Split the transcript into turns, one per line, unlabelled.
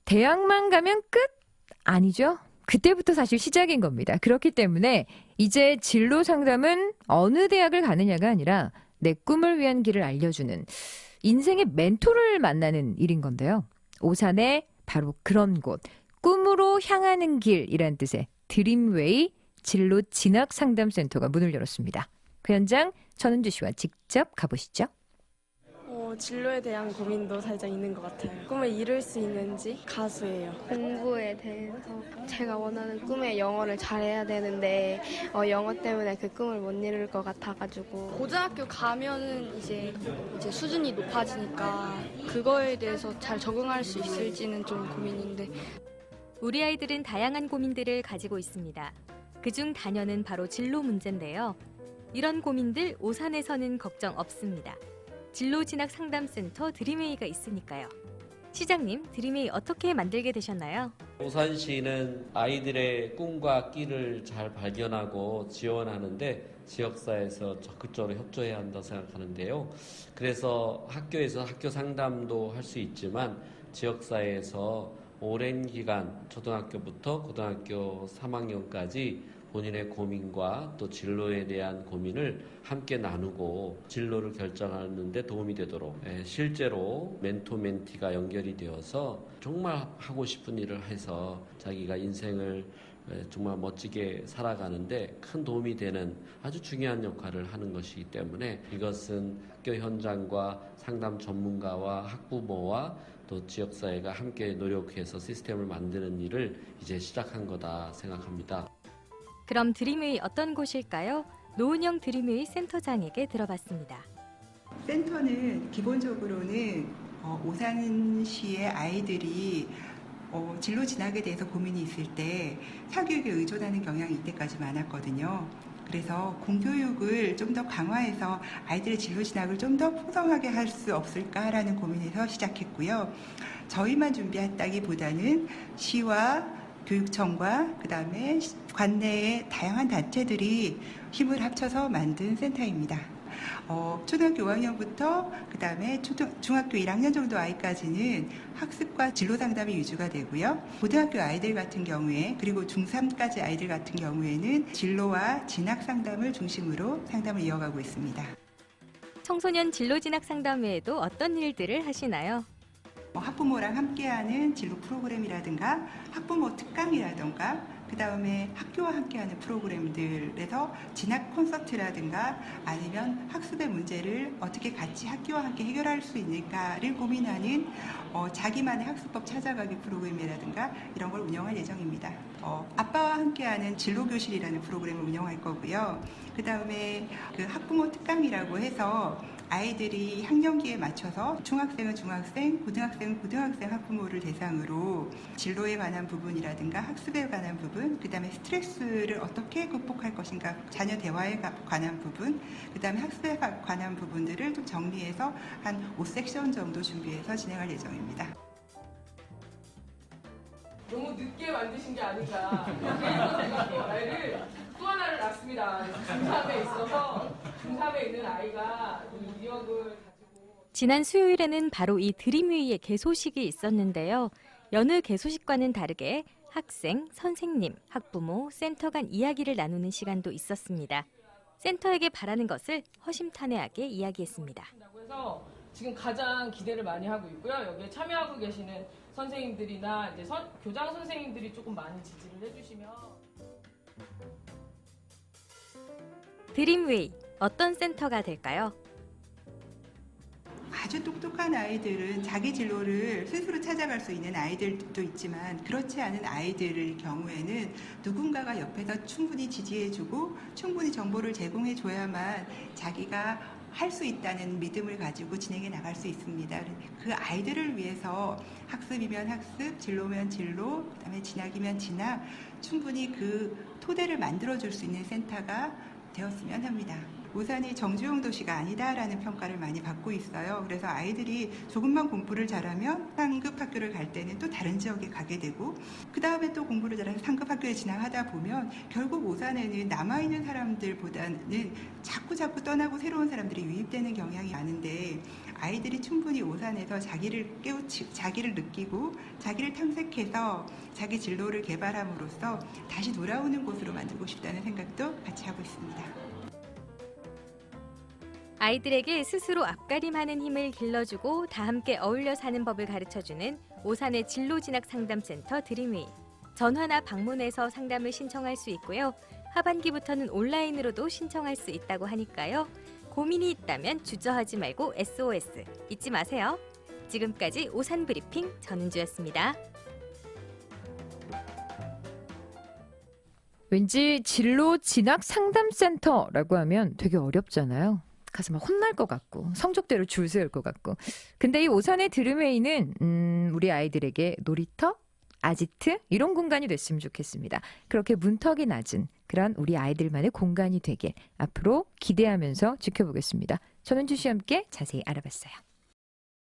대학만 가면 끝? 아니죠. 그때부터 사실 시작인 겁니다. 그렇기 때문에 이제 진로 상담은 어느 대학을 가느냐가 아니라 내 꿈을 위한 길을 알려주는 인생의 멘토를 만나는 일인 건데요. 오산에 바로 그런 곳, 꿈으로 향하는 길이란 뜻의 드림웨이 진로 진학 상담센터가 문을 열었습니다. 그 현장 전은주 씨와 직접 가보시죠.
진로에 대한 고민도 살짝 있는 것 같아요. 꿈을 이룰 수 있는지. 가수예요.
공부에 대해서 제가 원하는 꿈의 영어를 잘해야 되는데 영어 때문에 그 꿈을 못 이룰 것 같아가지고
고등학교 가면은 이제 수준이 높아지니까 그거에 대해서 잘 적응할 수 있을지는 좀 고민인데.
우리 아이들은 다양한 고민들을 가지고 있습니다. 그중 단연은 바로 진로 문제인데요. 이런 고민들 오산에서는 걱정 없습니다. 진로 진학 상담센터 드림웨이가 있으니까요. 시장님, 드림웨이 어떻게 만들게 되셨나요?
오산시는 아이들의 꿈과 끼를 잘 발견하고 지원하는데 지역사회에서 적극적으로 협조해야 한다고 생각하는데요. 그래서 학교에서 학교 상담도 할 수 있지만 지역사회에서 오랜 기간 초등학교부터 고등학교 3학년까지 본인의 고민과 또 진로에 대한 고민을 함께 나누고 진로를 결정하는 데 도움이 되도록 실제로 멘토 멘티가 연결이 되어서 정말 하고 싶은 일을 해서 자기가 인생을 정말 멋지게 살아가는데 큰 도움이 되는 아주 중요한 역할을 하는 것이기 때문에 이것은 학교 현장과 상담 전문가와 학부모와 또 지역사회가 함께 노력해서 시스템을 만드는 일을 이제 시작한 거다 생각합니다.
그럼 드림웨이 어떤 곳일까요? 노은영 드림웨이 센터장에게 들어봤습니다.
센터는 기본적으로는 오산시의 아이들이 진로 진학에 대해서 고민이 있을 때 사교육에 의존하는 경향이 이때까지 많았거든요. 그래서 공교육을 좀 더 강화해서 아이들의 진로 진학을 좀 더 풍성하게 할 수 없을까라는 고민에서 시작했고요. 저희만 준비했다기보다는 시와 교육청과 그다음에 관내의 다양한 단체들이 힘을 합쳐서 만든 센터입니다. 초등학교 5학년부터 그다음에 중학교 1학년 정도 아이까지는 학습과 진로 상담이 위주가 되고요. 고등학교 아이들 같은 경우에 그리고 중3까지 아이들 같은 경우에는 진로와 진학 상담을 중심으로 상담을 이어가고 있습니다.
청소년 진로 진학 상담 외에도 어떤 일들을 하시나요?
학부모랑 함께하는 진로 프로그램이라든가 학부모 특강이라든가 그 다음에 학교와 함께하는 프로그램들에서 진학 콘서트라든가 아니면 학습의 문제를 어떻게 같이 학교와 함께 해결할 수 있는가를 고민하는 자기만의 학습법 찾아가기 프로그램이라든가 이런 걸 운영할 예정입니다. 아빠와 함께하는 진로교실이라는 프로그램을 운영할 거고요. 그 다음에 그 학부모 특강이라고 해서 아이들이 학년기에 맞춰서 중학생은 중학생, 고등학생은 고등학생 학부모를 대상으로 진로에 관한 부분이라든가 학습에 관한 부분, 그 다음에 스트레스를 어떻게 극복할 것인가, 자녀 대화에 관한 부분, 그 다음에 학습에 관한 부분들을 좀 정리해서 한 5섹션 정도 준비해서 진행할 예정입니다.
너무 늦게 만드신 게 아닌가. 그래서 제가 또 아이를 또 하나를 낳습니다. 중3에 있어서 중3에 있는 아이가 이 이력을 가지고
지난 수요일에는 바로 이 드림웨이의 개소식이 있었는데요. 여느 개소식과는 다르게 학생, 선생님, 학부모, 센터 간 이야기를 나누는 시간도 있었습니다. 센터에게 바라는 것을 허심탄회하게 이야기했습니다.
그래서 지금 가장 기대를 많이 하고 있고요. 여기에 참여하고 계시는 선생님들이나 이제 교장 선생님들이 조금 많이 지지를 해주시면.
드림웨이, 어떤 센터가 될까요?
아주 똑똑한 아이들은 자기 진로를 스스로 찾아갈 수 있는 아이들도 있지만 그렇지 않은 아이들의 경우에는 누군가가 옆에서 충분히 지지해주고 충분히 정보를 제공해줘야만 자기가 할 수 있다는 믿음을 가지고 진행해 나갈 수 있습니다. 그 아이들을 위해서 학습이면 학습, 진로면 진로, 그다음에 진학이면 진학, 충분히 그 토대를 만들어줄 수 있는 센터가 되었으면 합니다. 오산이 정주행 도시가 아니다라는 평가를 많이 받고 있어요. 그래서 아이들이 조금만 공부를 잘하면 상급 학교를 갈 때는 또 다른 지역에 가게 되고 그 다음에 또 공부를 잘해서 상급 학교에 진학하다 보면 결국 오산에는 남아있는 사람들보다는 자꾸 떠나고 새로운 사람들이 유입되는 경향이 많은데 아이들이 충분히 오산에서 자기를 느끼고 자기를 탐색해서 자기 진로를 개발함으로써 다시 돌아오는 곳으로 만들고 싶다는 생각도 같이 하고 있습니다.
아이들에게 스스로 앞가림하는 힘을 길러주고 다 함께 어울려 사는 법을 가르쳐주는 오산의 진로진학상담센터 드림웨이. 전화나 방문해서 상담을 신청할 수 있고요. 하반기부터는 온라인으로도 신청할 수 있다고 하니까요. 고민이 있다면 주저하지 말고 SOS 잊지 마세요. 지금까지 오산브리핑 전은주였습니다.
왠지 진로 진학 상담센터라고 하면 되게 어렵잖아요. 가서 막 혼날 것 같고 성적대로 줄 세울 것 같고. 근데 이 오산의 드림웨이는 우리 아이들에게 놀이터, 아지트 이런 공간이 됐으면 좋겠습니다. 그렇게 문턱이 낮은 그런 우리 아이들만의 공간이 되길 앞으로 기대하면서 지켜보겠습니다. 전은주 씨와 함께 자세히 알아봤어요.